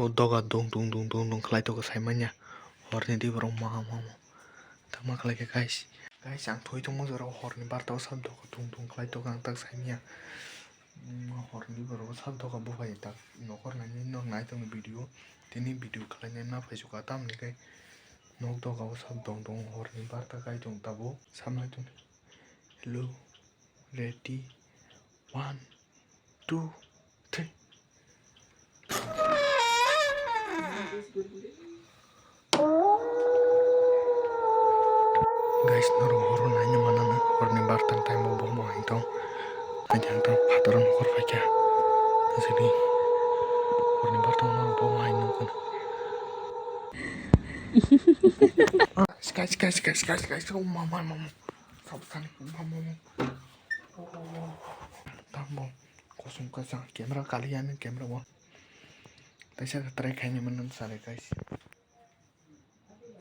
doga dung khlai to saimanya horni di borong ma tama khlai ke guys ang thoi tong mo jora horni barta sab doga dung khlai to ang tak saimya horni borong sab doga bo bai tak nokor nani nok nai tong video tini video khlai na phaisuka tam ni kai nok doga sab dung horni barta kai tong tabo samlai tong hello ready 1 2 3 guys naro horon nanya mana na horni bartang time bo mo hintong ajang tang pataran hor faja asini horni bartang naro bo mo hintong kan guys oh mama sabtan mama oh tambo kosong kasang kamera kalian kamera mo taisa try khaini manan sare guys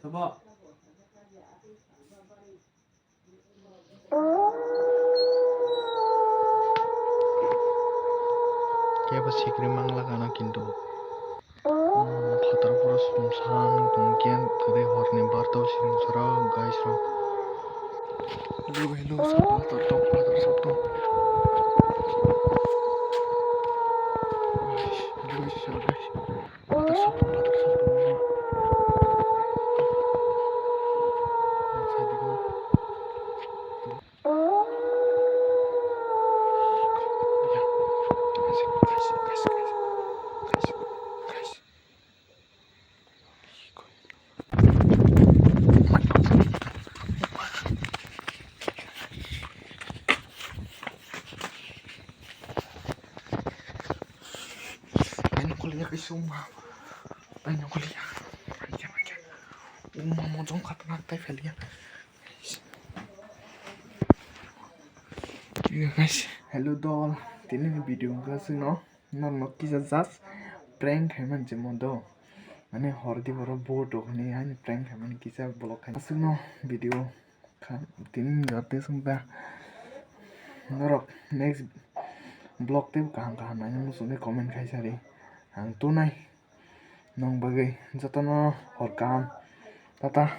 coba Kaya sikri mangla kana kintu phatar pura sumsan tungkian kade horni bartaw sin sara guys ro hello sapatar tong phatar sab tong guys phatar sab tong kuliah guys rumah banyak kuliah macam rumah mau jong kat lantai kalian guys hello doll tini video ka sino no kisa just prank hai man jemodo mane hordi boro bodo ni han prank hai man kisa blog hai sino video kan tini gate sumba norok next blog te kahang nanya musune comment khai sari ang tunai nong bagai jatono horkam tata